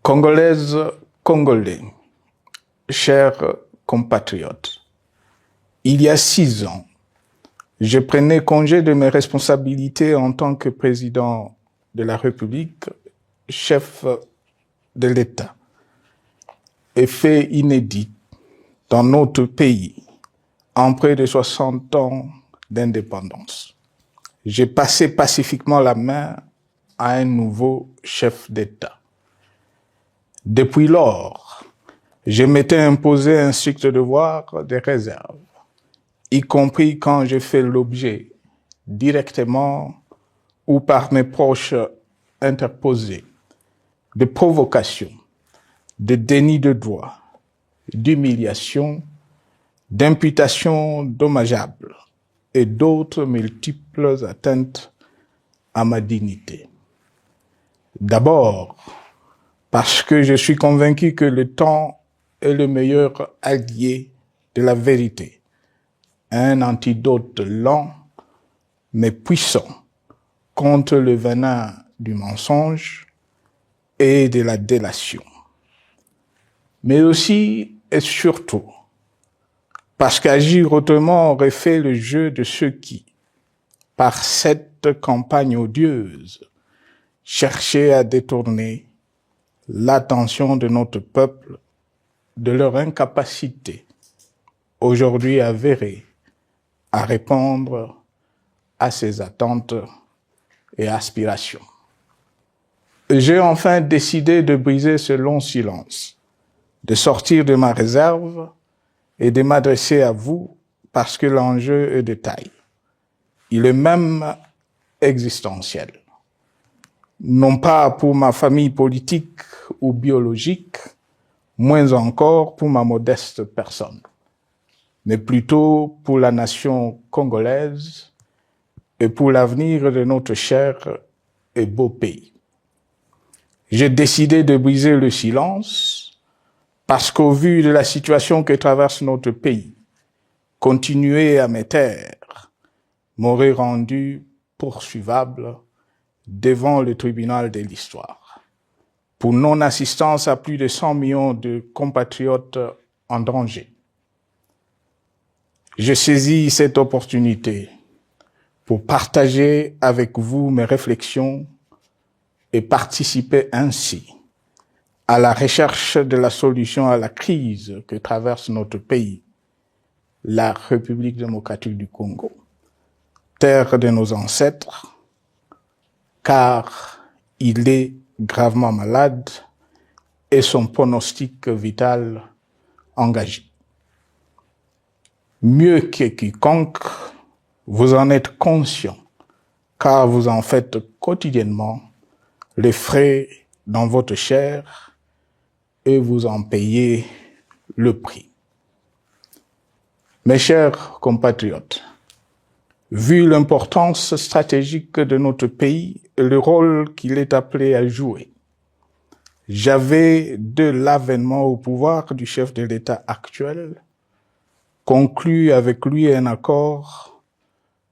Congolaises, Congolais, chers compatriotes, il y a 6 ans, je prenais congé de mes responsabilités en tant que président de la République, chef de l'État. Et fait inédit dans notre pays, en près de 60 ans d'indépendance. J'ai passé pacifiquement la main à un nouveau chef d'État. Depuis lors, je m'étais imposé un strict devoir de réserve, y compris quand j'ai fait l'objet, directement ou par mes proches interposés, de provocations, de déni de droit, d'humiliation, d'imputations dommageables et d'autres multiples atteintes à ma dignité. D'abord, parce que je suis convaincu que le temps est le meilleur allié de la vérité, un antidote lent mais puissant contre le venin du mensonge et de la délation. Mais aussi et surtout, parce qu'agir autrement aurait fait le jeu de ceux qui, par cette campagne odieuse, cherchaient à détourner l'attention de notre peuple de leur incapacité, aujourd'hui avérée, à répondre à ses attentes et aspirations. J'ai enfin décidé de briser ce long silence, de sortir de ma réserve et de m'adresser à vous parce que l'enjeu est de taille. Il est même existentiel. Non pas pour ma famille politique ou biologique, moins encore pour ma modeste personne, mais plutôt pour la nation congolaise et pour l'avenir de notre cher et beau pays. J'ai décidé de briser le silence parce qu'au vu de la situation que traverse notre pays, continuer à me taire m'aurait rendu poursuivable devant le tribunal de l'histoire pour non-assistance à plus de 100 millions de compatriotes en danger. Je saisis cette opportunité pour partager avec vous mes réflexions et participer ainsi à la recherche de la solution à la crise que traverse notre pays, la République démocratique du Congo, terre de nos ancêtres, car il est gravement malade et son pronostic vital engagé. Mieux que quiconque, vous en êtes conscient, car vous en faites quotidiennement les frais dans votre chair et vous en payez le prix. Mes chers compatriotes, vu l'importance stratégique de notre pays et le rôle qu'il est appelé à jouer, j'avais, de l'avènement au pouvoir du chef de l'État actuel, conclu avec lui un accord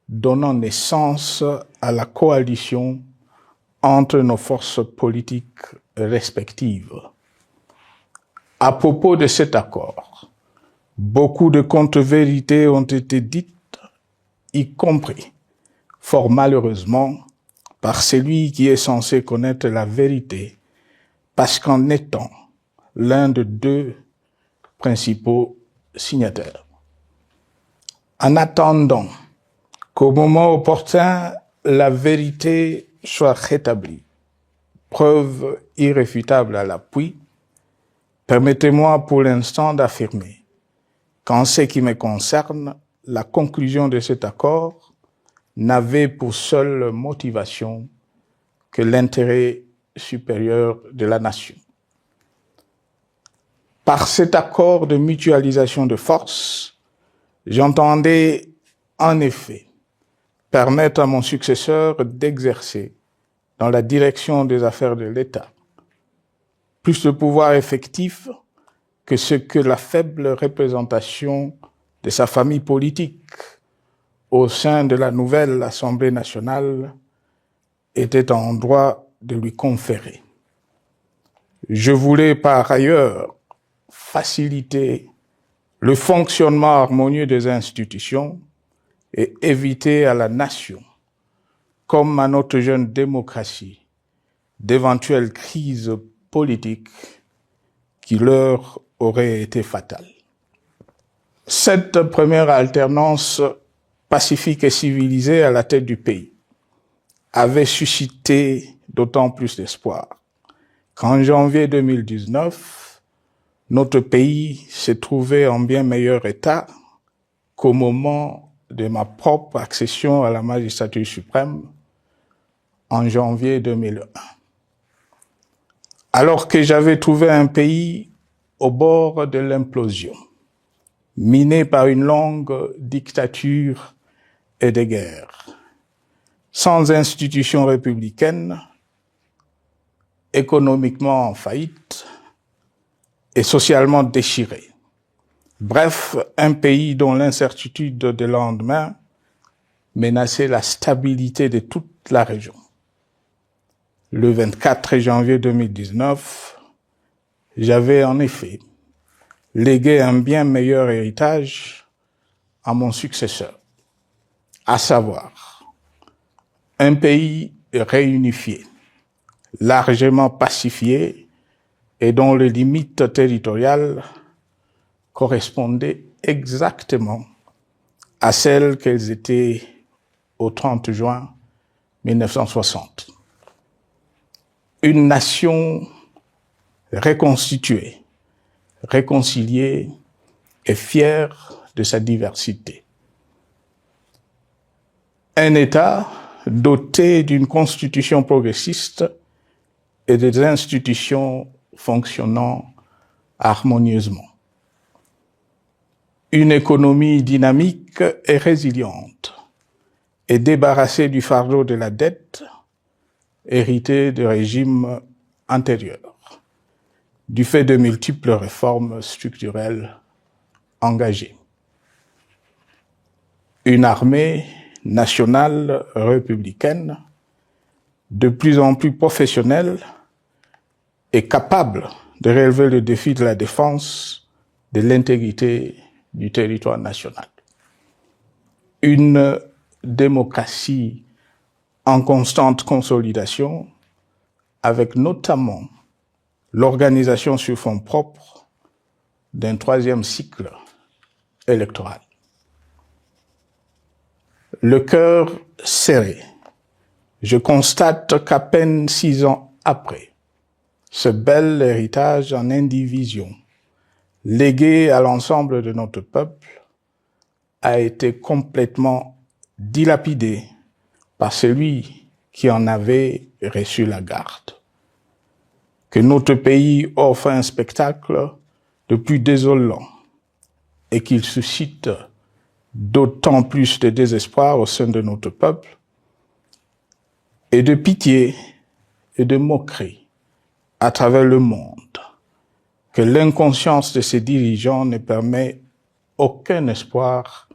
donnant naissance à la coalition entre nos forces politiques respectives. À propos de cet accord, beaucoup de contre-vérités ont été dites, y compris, fort malheureusement, par celui qui est censé connaître la vérité, parce qu'en étant l'un de 2 principaux signataires. En attendant qu'au moment opportun, la vérité soit rétablie, preuve irréfutable à l'appui, permettez-moi pour l'instant d'affirmer qu'en ce qui me concerne, la conclusion de cet accord n'avait pour seule motivation que l'intérêt supérieur de la nation. Par cet accord de mutualisation de forces, j'entendais en effet permettre à mon successeur d'exercer dans la direction des affaires de l'État plus de pouvoir effectif que ce que la faible représentation de sa famille politique au sein de la nouvelle Assemblée nationale était en droit de lui conférer. Je voulais par ailleurs faciliter le fonctionnement harmonieux des institutions et éviter à la nation, comme à notre jeune démocratie, d'éventuelles crises politiques qui leur auraient été fatales. Cette première alternance pacifique et civilisée à la tête du pays avait suscité d'autant plus d'espoir qu'en janvier 2019, notre pays s'est trouvé en bien meilleur état qu'au moment de ma propre accession à la magistrature suprême en janvier 2001. Alors que j'avais trouvé un pays au bord de l'implosion, miné par une longue dictature et des guerres, sans institutions républicaines, économiquement en faillite et socialement déchiré. Bref, un pays dont l'incertitude des lendemains menaçait la stabilité de toute la région. Le 24 janvier 2019, j'avais en effet légué un bien meilleur héritage à mon successeur, à savoir un pays réunifié, largement pacifié et dont les limites territoriales correspondaient exactement à celles qu'elles étaient au 30 juin 1960. Une nation reconstituée, réconciliée et fière de sa diversité. Un État doté d'une constitution progressiste et des institutions fonctionnant harmonieusement. Une économie dynamique et résiliente et débarrassée du fardeau de la dette hérité de régimes antérieurs, du fait de multiples réformes structurelles engagées. Une armée nationale républicaine de plus en plus professionnelle et capable de relever le défi de la défense de l'intégrité du territoire national. Une démocratie en constante consolidation, avec notamment l'organisation sur fonds propres d'un troisième cycle électoral. Le cœur serré, je constate qu'à peine 6 ans après, ce bel héritage en indivision, légué à l'ensemble de notre peuple, a été complètement dilapidé par celui qui en avait reçu la garde. Que notre pays offre un spectacle de plus désolant et qu'il suscite d'autant plus de désespoir au sein de notre peuple et de pitié et de moquerie à travers le monde, que l'inconscience de ses dirigeants ne permet aucun espoir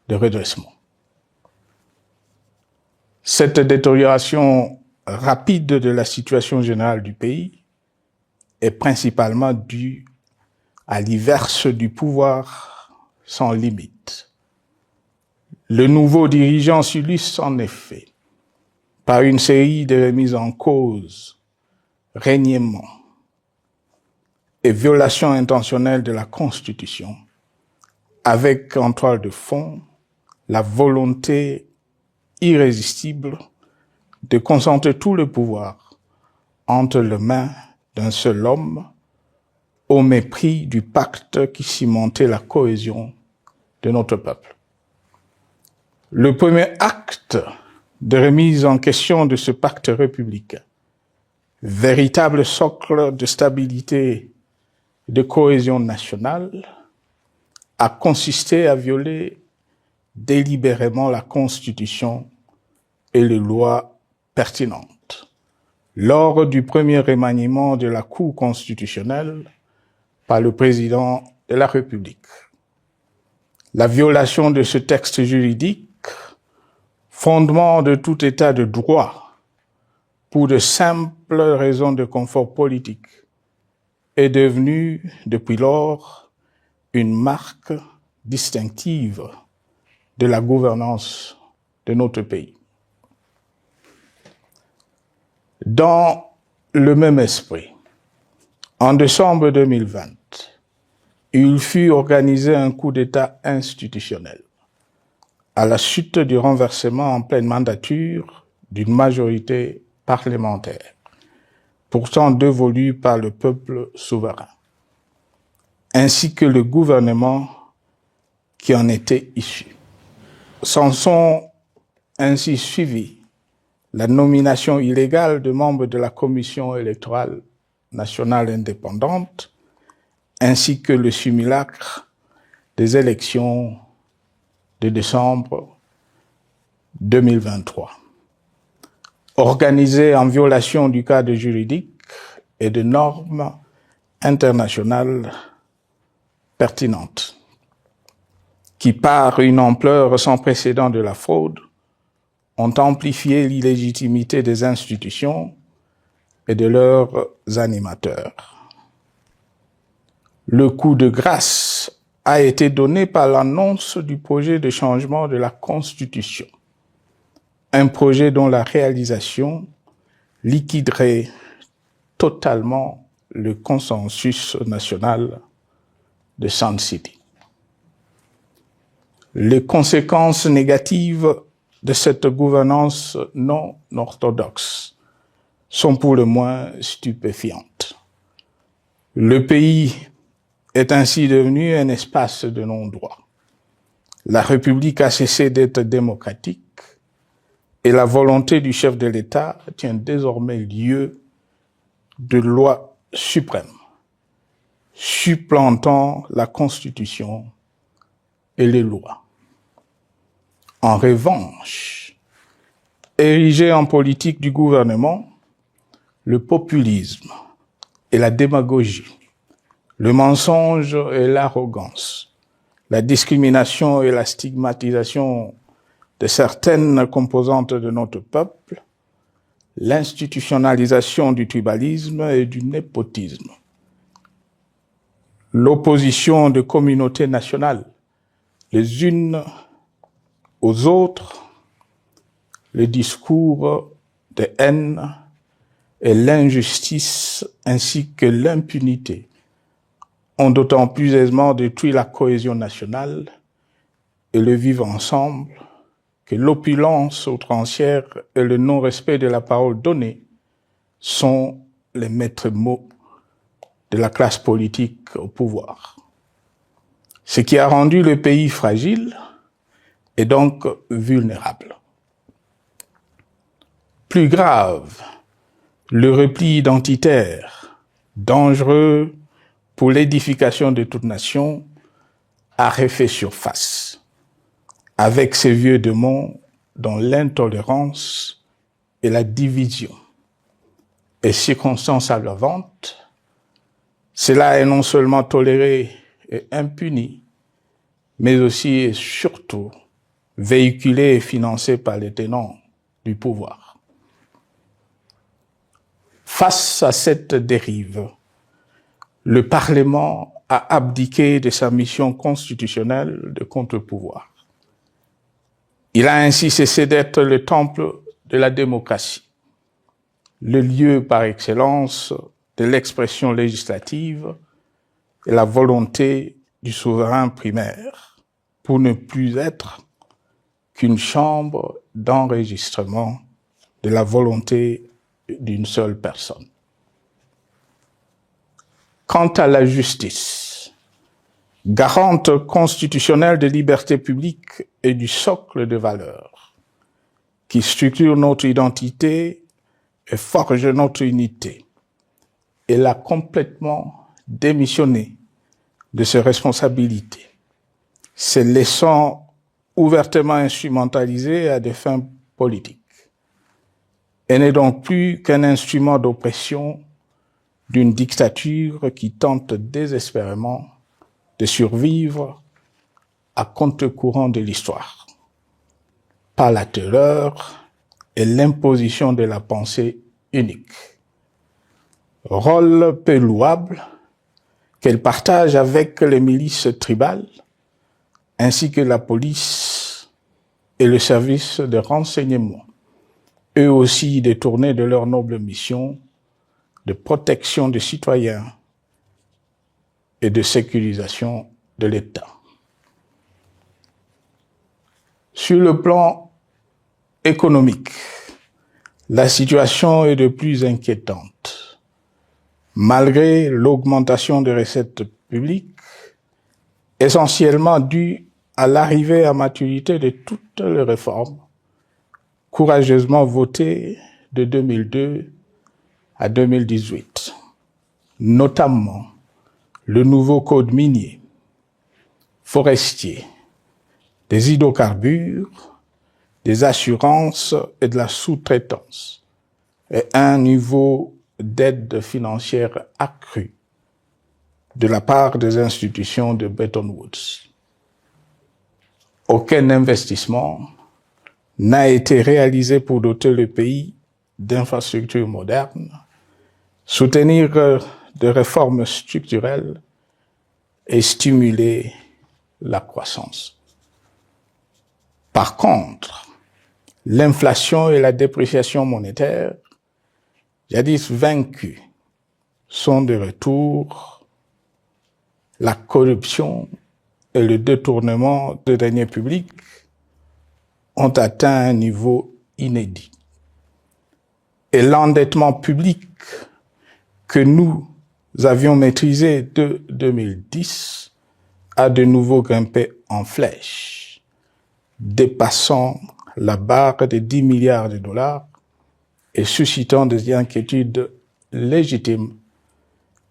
de redressement. Cette détérioration rapide de la situation générale du pays est principalement due à l'inverse du pouvoir sans limite. Le nouveau dirigeant s'illustre en effet par une série de remises en cause, reniements et violations intentionnelles de la Constitution, avec en toile de fond la volonté irrésistible de concentrer tout le pouvoir entre les mains d'un seul homme au mépris du pacte qui cimentait la cohésion de notre peuple. Le premier acte de remise en question de ce pacte républicain, véritable socle de stabilité et de cohésion nationale, a consisté à violer délibérément la Constitution et les lois pertinentes lors du premier remaniement de la Cour constitutionnelle par le président de la République. La violation de ce texte juridique, fondement de tout état de droit, pour de simples raisons de confort politique est devenue, depuis lors, une marque distinctive de la gouvernance de notre pays. Dans le même esprit, en décembre 2020, il fut organisé un coup d'État institutionnel à la suite du renversement en pleine mandature d'une majorité parlementaire, pourtant dévolue par le peuple souverain, ainsi que le gouvernement qui en était issu. S'en sont ainsi suivis la nomination illégale de membres de la Commission électorale nationale indépendante, ainsi que le simulacre des élections de décembre 2023, organisées en violation du cadre juridique et de normes internationales pertinentes, qui, par une ampleur sans précédent de la fraude, ont amplifié l'illégitimité des institutions et de leurs animateurs. Le coup de grâce a été donné par l'annonce du projet de changement de la Constitution, un projet dont la réalisation liquiderait totalement le consensus national de Sun City. Les conséquences négatives de cette gouvernance non orthodoxe sont pour le moins stupéfiantes. Le pays est ainsi devenu un espace de non-droit. La République a cessé d'être démocratique et la volonté du chef de l'État tient désormais lieu de loi suprême, supplantant la Constitution et les lois. En revanche, érigé en politique du gouvernement, le populisme et la démagogie, le mensonge et l'arrogance, la discrimination et la stigmatisation de certaines composantes de notre peuple, l'institutionnalisation du tribalisme et du népotisme, l'opposition de communautés nationales les unes aux autres, le discours de haine et l'injustice ainsi que l'impunité ont d'autant plus aisément détruit la cohésion nationale et le vivre ensemble que l'opulence outrancière et le non-respect de la parole donnée sont les maîtres mots de la classe politique au pouvoir. Ce qui a rendu le pays fragile et donc vulnérable. Plus grave, le repli identitaire, dangereux pour l'édification de toute nation, a refait surface, avec ses vieux démons dont l'intolérance et la division est circonstance aggravante. Cela est non seulement toléré et impuni, mais aussi et surtout véhiculé et financé par les tenants du pouvoir. Face à cette dérive, le Parlement a abdiqué de sa mission constitutionnelle de contre-pouvoir. Il a ainsi cessé d'être le temple de la démocratie, le lieu par excellence de l'expression législative et la volonté du souverain primaire, pour ne plus être qu'une chambre d'enregistrement de la volonté d'une seule personne. Quant à la justice, garante constitutionnelle des libertés publiques et du socle de valeurs, qui structure notre identité et forge notre unité, elle a complètement démissionné de ses responsabilités, se laissant ouvertement instrumentalisée à des fins politiques. Elle n'est donc plus qu'un instrument d'oppression d'une dictature qui tente désespérément de survivre à contre-courant de l'histoire, par la terreur et l'imposition de la pensée unique. Rôle peu louable, qu'elle partage avec les milices tribales, ainsi que la police et le service de renseignement, eux aussi détournés de leur noble mission de protection des citoyens et de sécurisation de l'État. Sur le plan économique, la situation est de plus inquiétante. Malgré l'augmentation des recettes publiques, essentiellement due à l'arrivée à maturité de toutes les réformes courageusement votées de 2002 à 2018, notamment le nouveau code minier, forestier, des hydrocarbures, des assurances et de la sous-traitance, et un niveau d'aide financière accrue de la part des institutions de Bretton Woods. Aucun investissement n'a été réalisé pour doter le pays d'infrastructures modernes, soutenir des réformes structurelles et stimuler la croissance. Par contre, l'inflation et la dépréciation monétaire, jadis vaincues, sont de retour. La corruption et le détournement de deniers publics ont atteint un niveau inédit. Et l'endettement public que nous avions maîtrisé de 2010 a de nouveau grimpé en flèche, dépassant la barre de 10 milliards de dollars et suscitant des inquiétudes légitimes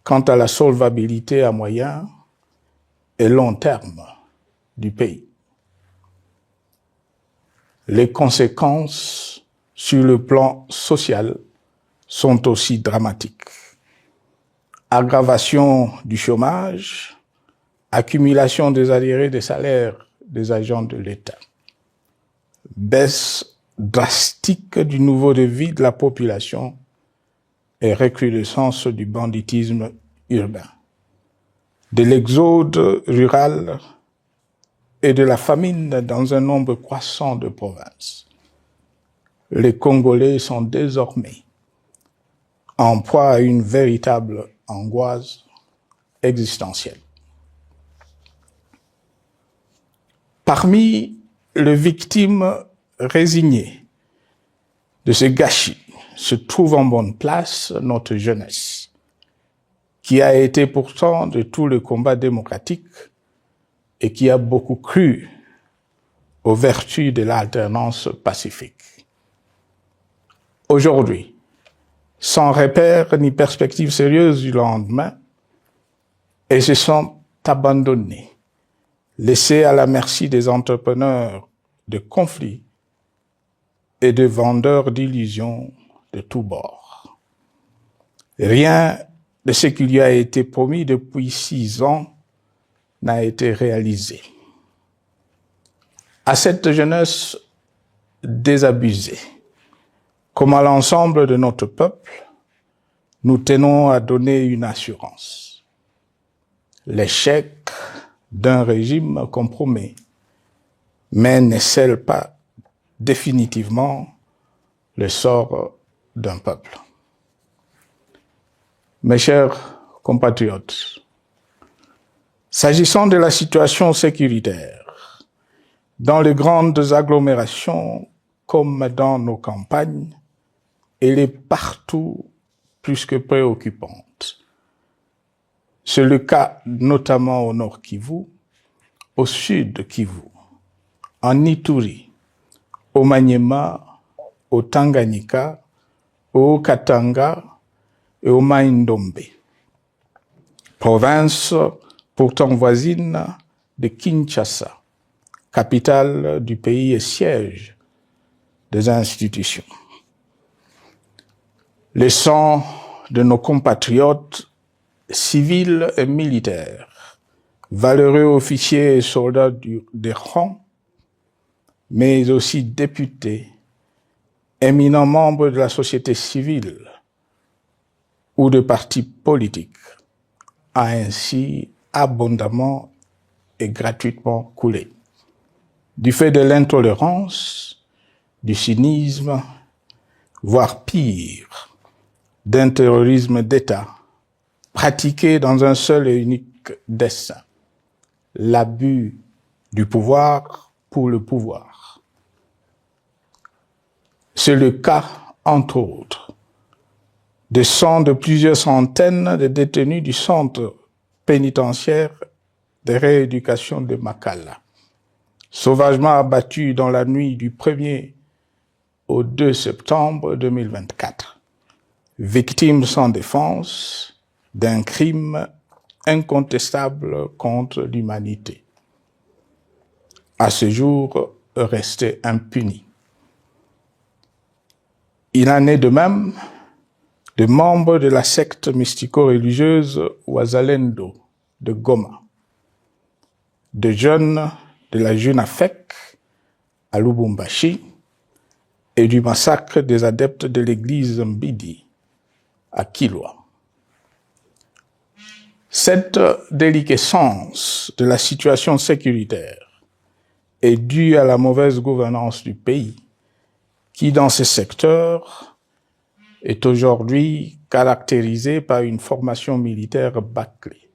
quant à la solvabilité à moyen et long terme du pays. Les conséquences sur le plan social sont aussi dramatiques. Aggravation du chômage, accumulation des arriérés des salaires des agents de l'État, baisse drastique du niveau de vie de la population et recrudescence du banditisme urbain, de l'exode rural et de la famine dans un nombre croissant de provinces. Les Congolais sont désormais en proie à une véritable angoisse existentielle. Parmi les victimes résignées de ce gâchis se trouve en bonne place notre jeunesse, qui a été pourtant de tout le combat démocratique et qui a beaucoup cru aux vertus de l'alternance pacifique. Aujourd'hui, sans repère ni perspective sérieuse du lendemain, et se sont abandonnés, laissés à la merci des entrepreneurs de conflits et de vendeurs d'illusions de tous bords. Rien de ce qui lui a été promis depuis 6 ans n'a été réalisé. À cette jeunesse désabusée, comme à l'ensemble de notre peuple, nous tenons à donner une assurance. L'échec d'un régime compromet, mais ne scelle pas définitivement le sort d'un peuple. Mes chers compatriotes, s'agissant de la situation sécuritaire, dans les grandes agglomérations comme dans nos campagnes, elle est partout plus que préoccupante. C'est le cas notamment au nord Kivu, au sud Kivu, en Ituri, au Maniema, au Tanganyika, au Katanga et au Mai-Ndombe, province pourtant voisine de Kinshasa, capitale du pays et siège des institutions. Le sang de nos compatriotes civils et militaires, valeureux officiers et soldats des rangs, mais aussi députés, éminents membres de la société civile ou de partis politiques, a ainsi abondamment et gratuitement coulé. Du fait de l'intolérance, du cynisme, voire pire, d'un terrorisme d'État pratiqué dans un seul et unique dessein, l'abus du pouvoir pour le pouvoir. C'est le cas, entre autres, de plusieurs centaines de détenus du centre pénitentiaire de rééducation de Makala, sauvagement abattus dans la nuit du 1er au 2 septembre 2024, victimes sans défense d'un crime incontestable contre l'humanité, à ce jour resté impuni. Il en est de même de membres de la secte mystico-religieuse Wazalendo de Goma, de jeunes de la Junafek à Lubumbashi et du massacre des adeptes de l'église Mbidi à Kilwa. Cette déliquescence de la situation sécuritaire est due à la mauvaise gouvernance du pays qui, dans ce secteur, est aujourd'hui caractérisé par une formation militaire bâclée,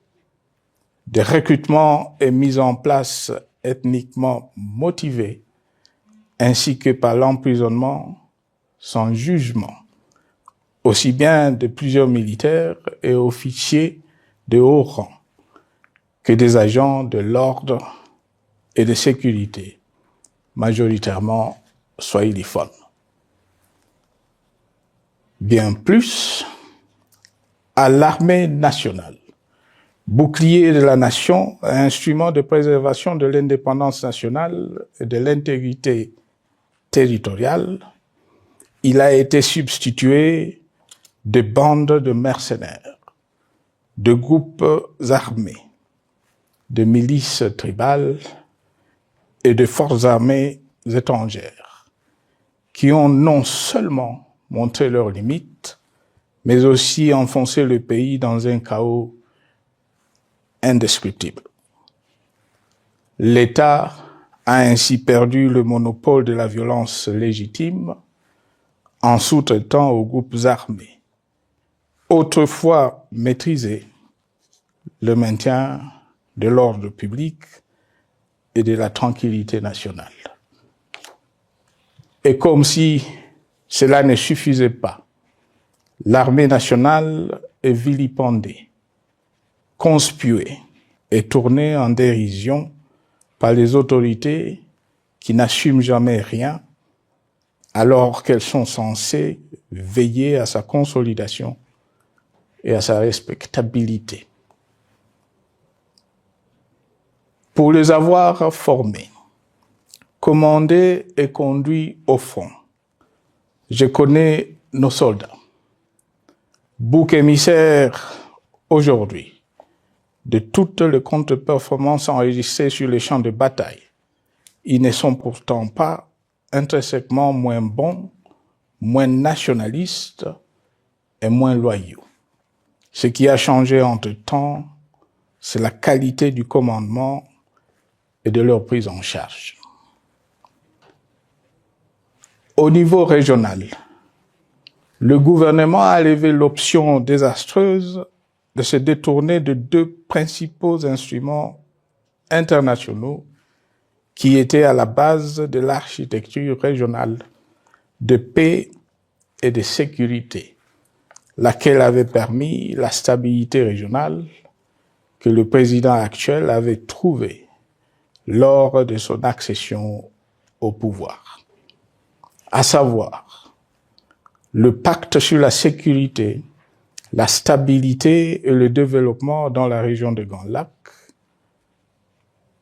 des recrutements et mises en place ethniquement motivés, ainsi que par l'emprisonnement sans jugement, aussi bien de plusieurs militaires et officiers de haut rang que des agents de l'ordre et de sécurité, majoritairement swahiliphones. Bien plus, à l'armée nationale, bouclier de la nation, instrument de préservation de l'indépendance nationale et de l'intégrité territoriale, il a été substitué de bandes de mercenaires, de groupes armés, de milices tribales et de forces armées étrangères, qui ont non seulement montré leurs limites, mais aussi enfoncé le pays dans un chaos indescriptible. L'État a ainsi perdu le monopole de la violence légitime en sous-traitant aux groupes armés, autrefois maîtrisés, le maintien de l'ordre public et de la tranquillité nationale. Et comme si cela ne suffisait pas, l'armée nationale est vilipendée, conspuée et tournée en dérision par les autorités qui n'assument jamais rien alors qu'elles sont censées veiller à sa consolidation et à sa respectabilité. Pour les avoir formés, commandés et conduits au front, je connais nos soldats, boucs émissaires aujourd'hui de toutes les contre-performances enregistrées sur les champs de bataille. Ils ne sont pourtant pas intrinsèquement moins bons, moins nationalistes et moins loyaux. Ce qui a changé entre-temps, c'est la qualité du commandement et de leur prise en charge. Au niveau régional, le gouvernement a levé l'option désastreuse de se détourner de deux principaux instruments internationaux qui étaient à la base de l'architecture régionale de paix et de sécurité, laquelle avait permis la stabilité régionale que le président actuel avait trouvée lors de son accession au pouvoir. À savoir, le pacte sur la sécurité, la stabilité et le développement dans la région de Grand Lac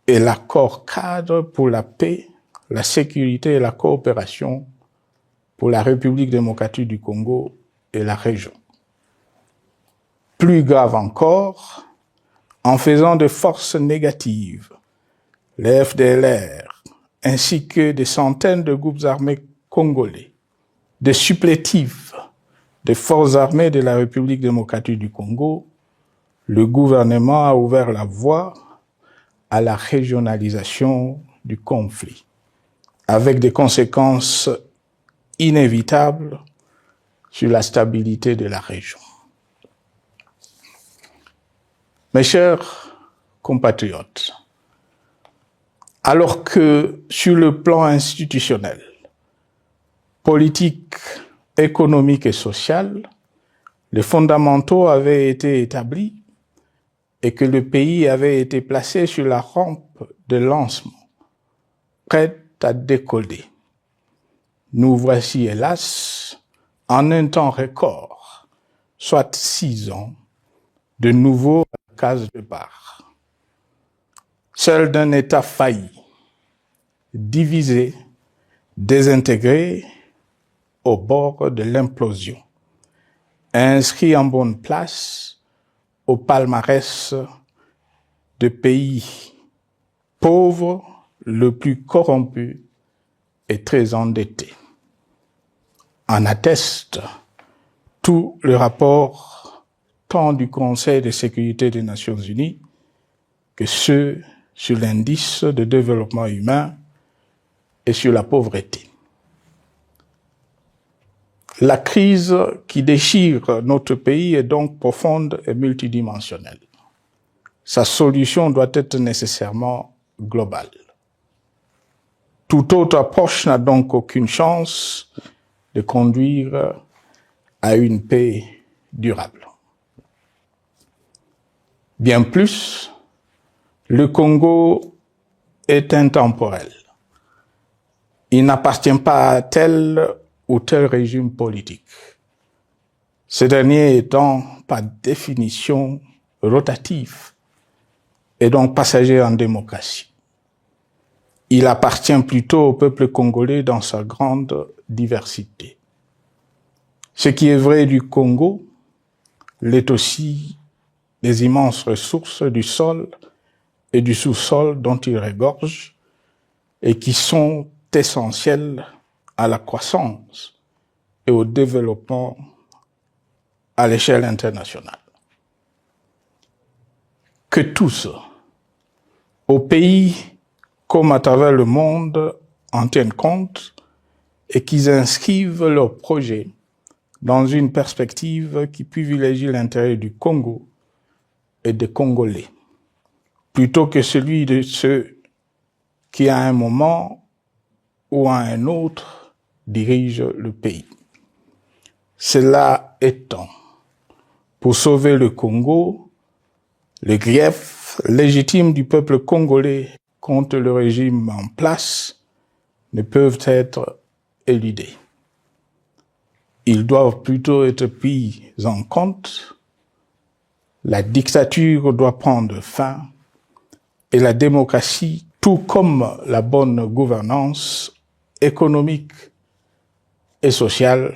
et l'accord cadre pour la paix, la sécurité et la coopération pour la République démocratique du Congo et la région. Plus grave encore, en faisant de forces négatives, les FDLR, ainsi que des centaines de groupes armés congolais, des supplétifs des forces armées de la République démocratique du Congo, le gouvernement a ouvert la voie à la régionalisation du conflit, avec des conséquences inévitables sur la stabilité de la région. Mes chers compatriotes, alors que sur le plan institutionnel, politique, économique et social, les fondamentaux avaient été établis et que le pays avait été placé sur la rampe de lancement, prêt à décoller. Nous voici, hélas, en un temps record, soit 6 ans, de nouveau à la case départ. Seul d'un État failli, divisé, désintégré, au bord de l'implosion, inscrit en bonne place au palmarès de pays pauvres, le plus corrompu et très endetté. En atteste tout le rapport tant du Conseil de sécurité des Nations Unies que ceux sur l'indice de développement humain et sur la pauvreté. La crise qui déchire notre pays est donc profonde et multidimensionnelle. Sa solution doit être nécessairement globale. Toute autre approche n'a donc aucune chance de conduire à une paix durable. Bien plus, le Congo est intemporel. Il n'appartient pas à tel ou tel régime politique. Ce dernier étant par définition rotatif et donc passager en démocratie. Il appartient plutôt au peuple congolais dans sa grande diversité. Ce qui est vrai du Congo l'est aussi des immenses ressources du sol et du sous-sol dont il regorge et qui sont essentielles à la croissance et au développement à l'échelle internationale. Que tous, au pays comme à travers le monde, en tiennent compte et qu'ils inscrivent leurs projets dans une perspective qui privilégie l'intérêt du Congo et des Congolais, plutôt que celui de ceux qui, à un moment ou à un autre, dirigent le pays. Cela étant, pour sauver le Congo, les griefs légitimes du peuple congolais contre le régime en place ne peuvent être éludés. Ils doivent plutôt être pris en compte. La dictature doit prendre fin et la démocratie, tout comme la bonne gouvernance économique et sociale,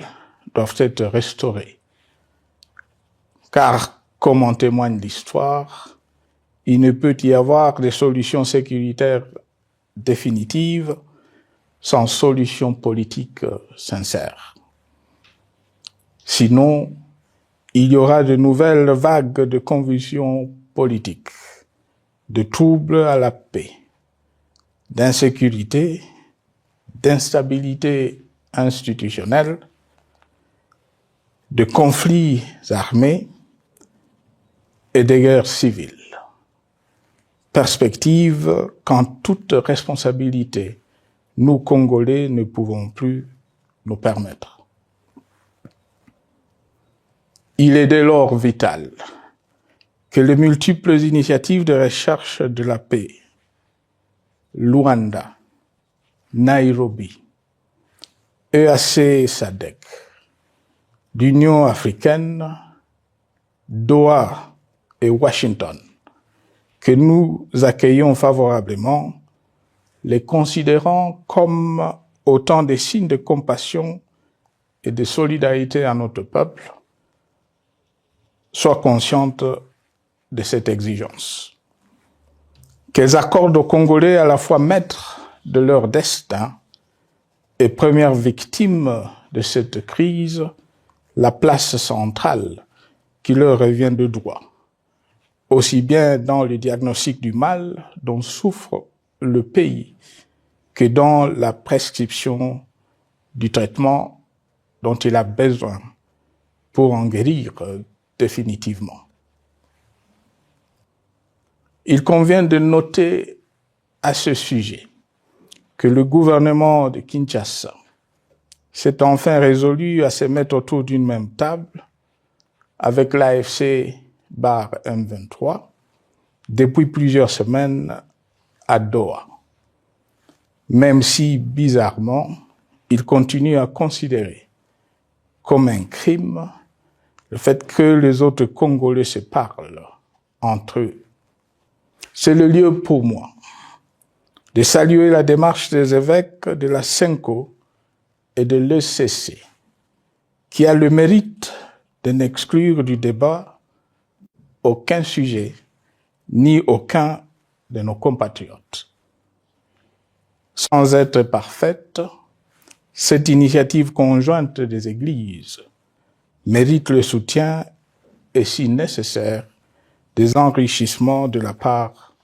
doivent être restaurées. Car, comme en témoigne l'histoire, il ne peut y avoir de solutions sécuritaires définitives sans solution politique sincère. Sinon, il y aura de nouvelles vagues de convulsions politiques, de troubles à la paix, d'insécurité, d'instabilité institutionnelle, de conflits armés et de guerres civiles. Perspective qu'en toute responsabilité, nous, Congolais, ne pouvons plus nous permettre. Il est dès lors vital que les multiples initiatives de recherche de la paix, Luanda, Nairobi, EAC SADC, l'Union africaine, Doha et Washington, que nous accueillons favorablement, les considérant comme autant de signes de compassion et de solidarité à notre peuple, soient conscientes de cette exigence. Qu'elles accordent aux Congolais à la fois maîtres de leur destin et premières victimes de cette crise la place centrale qui leur revient de droit, aussi bien dans le diagnostic du mal dont souffre le pays que dans la prescription du traitement dont il a besoin pour en guérir définitivement. Il convient de noter à ce sujet que le gouvernement de Kinshasa s'est enfin résolu à se mettre autour d'une même table avec l'AFC M23 depuis plusieurs semaines à Doha. Même si, bizarrement, il continue à considérer comme un crime le fait que les autres Congolais se parlent entre eux. C'est le lieu pour moi de saluer la démarche des évêques de la CENCO et de l'ECC, qui a le mérite de n'exclure du débat aucun sujet, ni aucun de nos compatriotes. Sans être parfaite, cette initiative conjointe des Églises mérite le soutien et, si nécessaire, des enrichissements de la part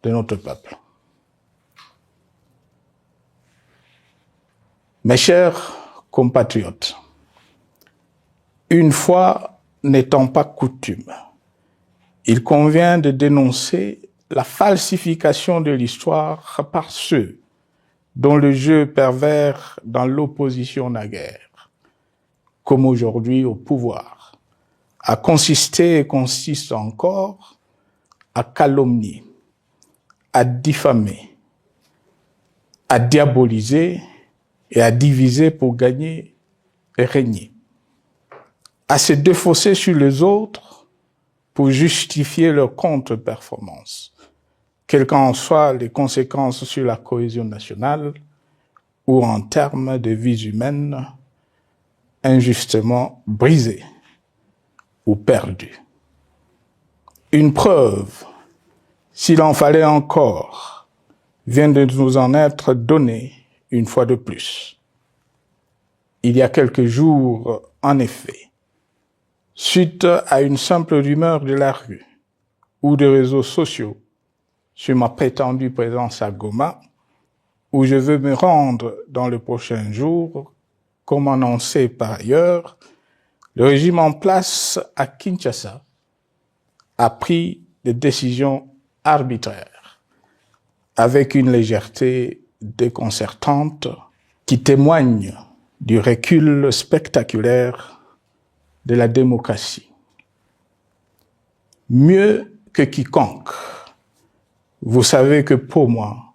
de notre peuple. Mes chers compatriotes, une fois n'étant pas coutume, il convient de dénoncer la falsification de l'histoire par ceux dont le jeu pervers dans l'opposition naguère, comme aujourd'hui au pouvoir, a consisté et consiste encore à calomnier, à diffamer, à diaboliser et à diviser pour gagner et régner, à se défausser sur les autres pour justifier leur contre-performance, quelles qu'en soient les conséquences sur la cohésion nationale ou en termes de vies humaines injustement brisées ou perdues. Une preuve, s'il en fallait encore, vient de nous en être donnée une fois de plus. Il y a quelques jours, en effet, suite à une simple rumeur de la rue ou des réseaux sociaux sur ma prétendue présence à Goma, où je veux me rendre dans le prochain jour, comme annoncé par ailleurs, le régime en place à Kinshasa a pris des décisions arbitraires, avec une légèreté déconcertante qui témoigne du recul spectaculaire de la démocratie. Mieux que quiconque, vous savez que pour moi,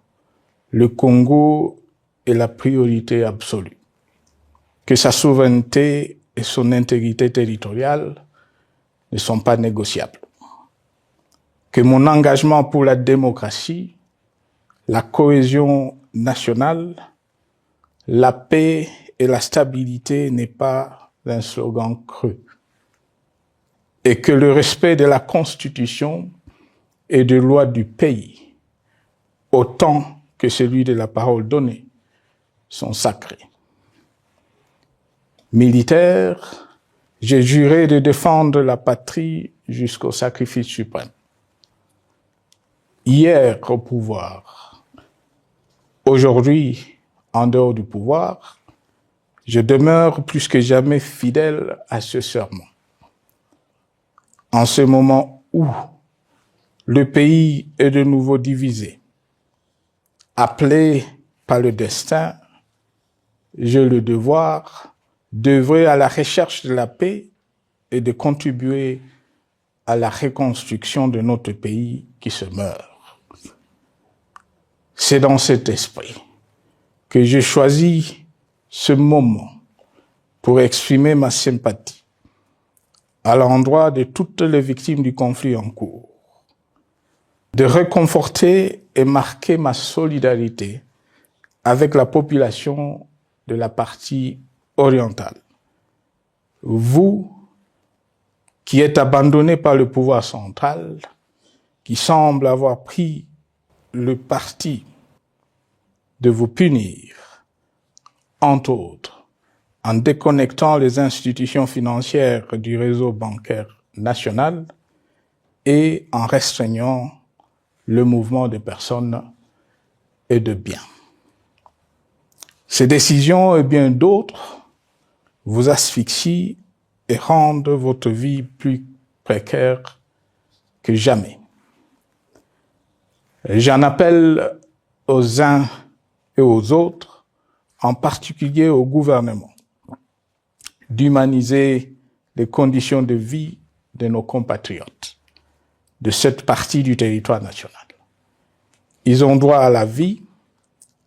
le Congo est la priorité absolue, que sa souveraineté et son intégrité territoriale ne sont pas négociables, que mon engagement pour la démocratie, la cohésion nationale, la paix et la stabilité n'est pas un slogan creux, et que le respect de la Constitution et des lois du pays, autant que celui de la parole donnée, sont sacrés. Militaire, j'ai juré de défendre la patrie jusqu'au sacrifice suprême. Hier au pouvoir, aujourd'hui en dehors du pouvoir, je demeure plus que jamais fidèle à ce serment. En ce moment où le pays est de nouveau divisé, appelé par le destin, j'ai le devoir d'œuvrer à la recherche de la paix et de contribuer à la reconstruction de notre pays qui se meurt. C'est dans cet esprit que j'ai choisi ce moment pour exprimer ma sympathie à l'endroit de toutes les victimes du conflit en cours, de réconforter et marquer ma solidarité avec la population de la partie orientale. Vous, qui êtes abandonnés par le pouvoir central, qui semble avoir pris le parti de vous punir, entre autres, en déconnectant les institutions financières du réseau bancaire national, et en restreignant le mouvement de personnes et de biens. Ces décisions et bien d'autres vous asphyxient et rendent votre vie plus précaire que jamais. J'en appelle aux uns et aux autres, en particulier au gouvernement, d'humaniser les conditions de vie de nos compatriotes de cette partie du territoire national. Ils ont droit à la vie,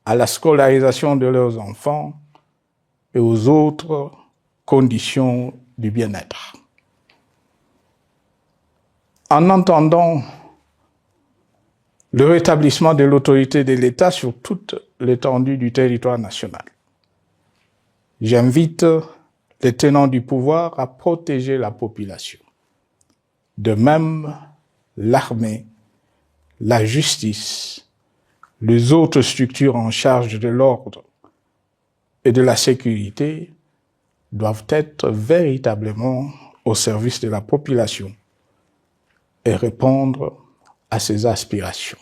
à la scolarisation de leurs enfants et aux autres conditions du bien-être. En entendant le rétablissement de l'autorité de l'État sur toute l'étendue du territoire national, j'invite les tenants du pouvoir à protéger la population. De même, l'armée, la justice, les autres structures en charge de l'ordre et de la sécurité doivent être véritablement au service de la population et répondre à ses aspirations.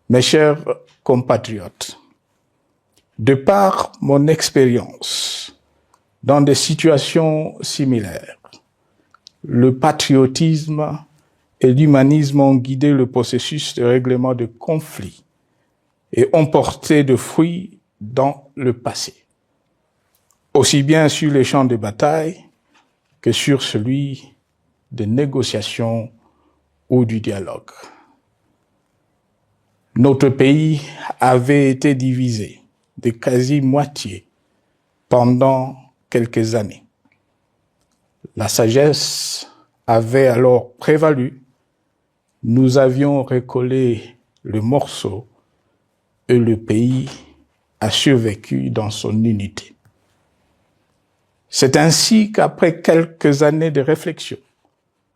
Mes chers compatriotes, de par mon expérience dans des situations similaires, le patriotisme et l'humanisme ont guidé le processus de règlement de conflits et ont porté de fruits dans le passé, aussi bien sur les champs de bataille que sur celui de négociation ou du dialogue. Notre pays avait été divisé de quasi-moitié pendant quelques années. La sagesse avait alors prévalu. Nous avions recollé le morceau et le pays a survécu dans son unité. C'est ainsi qu'après quelques années de réflexion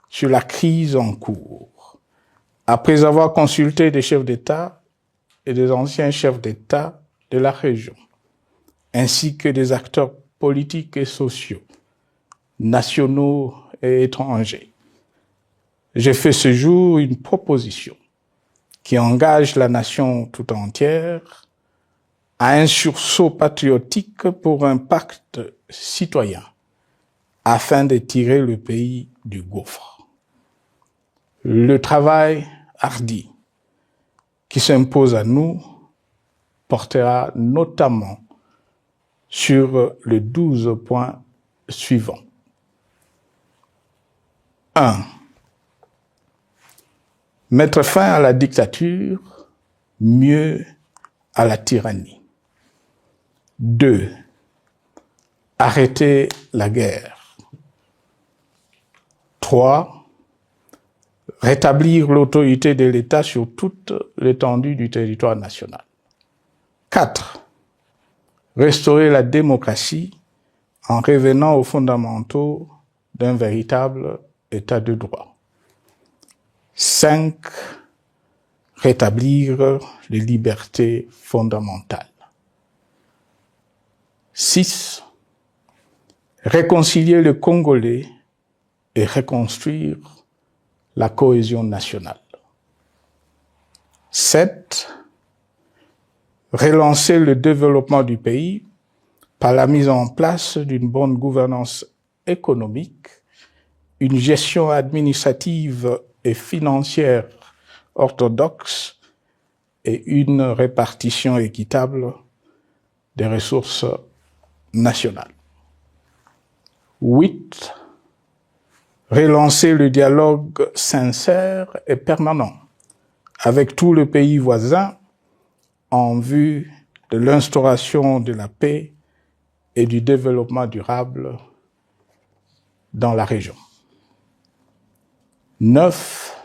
sur la crise en cours, après avoir consulté des chefs d'État et des anciens chefs d'État de la région, ainsi que des acteurs politiques et sociaux, nationaux et étrangers, j'ai fait ce jour une proposition qui engage la nation tout entière à un sursaut patriotique pour un pacte citoyen afin de tirer le pays du gouffre. Le travail hardi qui s'impose à nous portera notamment sur les 12 points suivants. 1. Mettre fin à la dictature, mieux à la tyrannie. 2. Arrêter la guerre. 3. Rétablir l'autorité de l'État sur toute l'étendue du territoire national. 4. Restaurer la démocratie en revenant aux fondamentaux d'un véritable État de droit. 5. Rétablir les libertés fondamentales. 6. Réconcilier le Congolais et reconstruire la cohésion nationale. 7. Relancer le développement du pays par la mise en place d'une bonne gouvernance économique, une gestion administrative et financière orthodoxe et une répartition équitable des ressources nationales. 8. Relancer le dialogue sincère et permanent avec tous les pays voisins en vue de l'instauration de la paix et du développement durable dans la région. 9.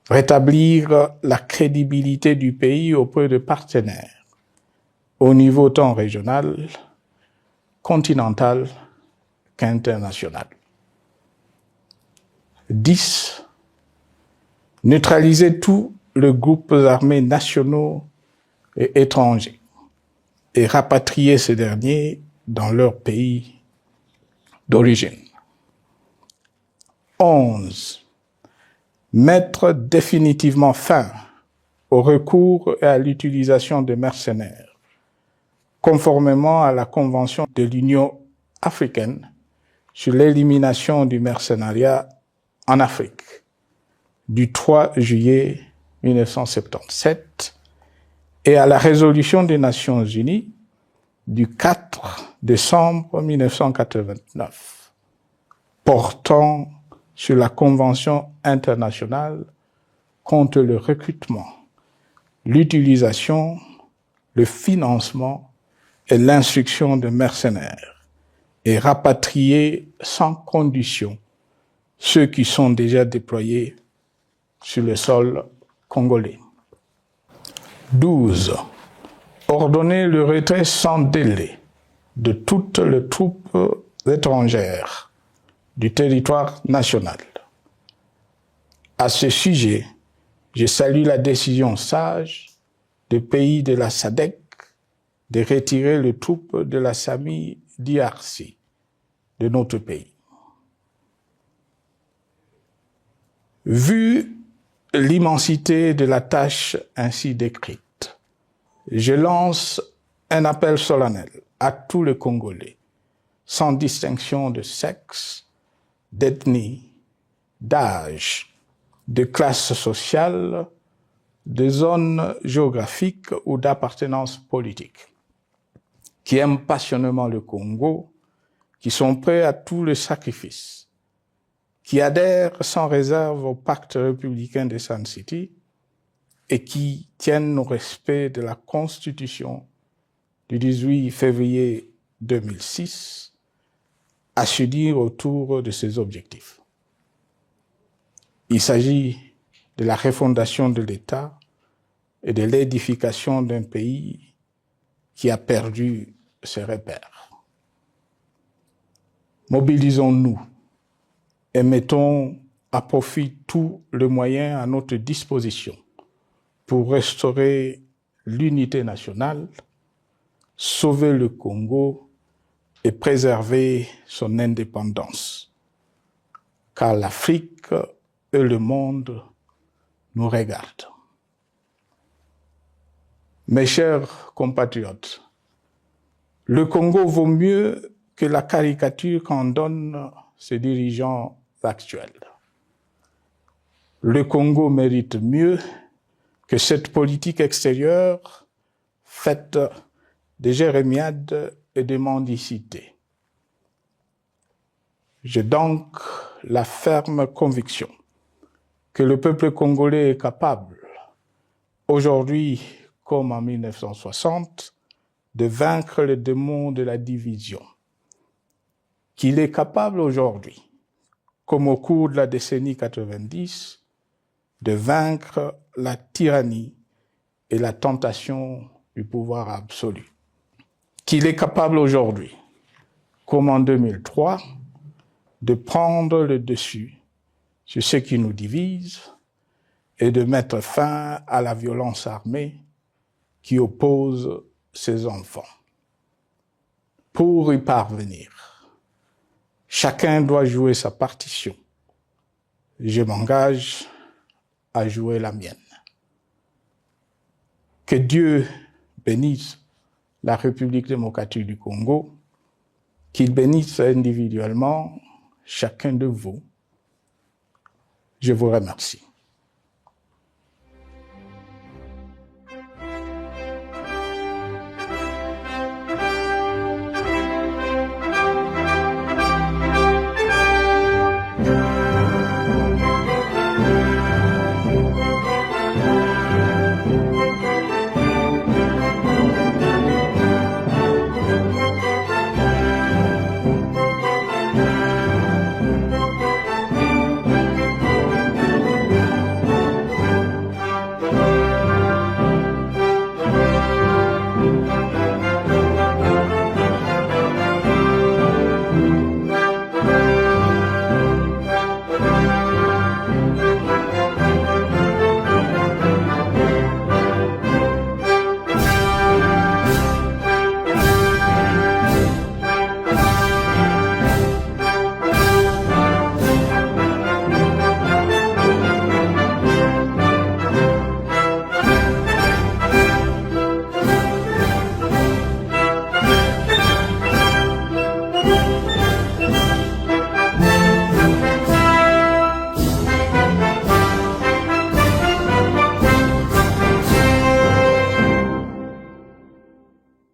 Rétablir la crédibilité du pays auprès de partenaires au niveau tant régional, continental qu'international. 10. Neutraliser tous les groupes armés nationaux et étrangers et rapatrier ces derniers dans leur pays d'origine. 11. Mettre définitivement fin au recours et à l'utilisation de mercenaires, conformément à la Convention de l'Union africaine sur l'élimination du mercenariat en Afrique du 3 juillet 1977 et à la résolution des Nations Unies du 4 décembre 1989 portant sur la Convention internationale contre le recrutement, l'utilisation, le financement et l'instruction de mercenaires et rapatrier sans condition ceux qui sont déjà déployés sur le sol congolais. 12. Ordonner le retrait sans délai de toutes les troupes étrangères du territoire national. À ce sujet, je salue la décision sage des pays de la SADC de retirer les troupes de la SAMI DRC de notre pays. Vu l'immensité de la tâche ainsi décrite, je lance un appel solennel à tous les Congolais, sans distinction de sexe, d'ethnie, d'âge, de classe sociale, de zone géographique ou d'appartenance politique, qui aiment passionnément le Congo, qui sont prêts à tous les sacrifices, qui adhèrent sans réserve au pacte républicain de Sun City et qui tiennent au respect de la Constitution du 18 février 2006 à s'unir autour de ces objectifs. Il s'agit de la refondation de l'État et de l'édification d'un pays qui a perdu ses repères. Mobilisons-nous et mettons à profit tous les moyens à notre disposition pour restaurer l'unité nationale, sauver le Congo et préserver son indépendance. Car l'Afrique et le monde nous regardent. Mes chers compatriotes, le Congo vaut mieux que la caricature qu'en donnent ses dirigeants actuels. Le Congo mérite mieux que cette politique extérieure faite de jérémiades et de mendicité. J'ai donc la ferme conviction que le peuple congolais est capable, aujourd'hui comme en 1960, de vaincre le démon de la division, qu'il est capable aujourd'hui, comme au cours de la décennie 90, de vaincre la tyrannie et la tentation du pouvoir absolu. Qu'il est capable aujourd'hui, comme en 2003, de prendre le dessus sur ce qui nous divise et de mettre fin à la violence armée qui oppose ses enfants. Pour y parvenir, chacun doit jouer sa partition. Je m'engage à jouer la mienne. Que Dieu bénisse la République démocratique du Congo, qu'il bénisse individuellement chacun de vous. Je vous remercie.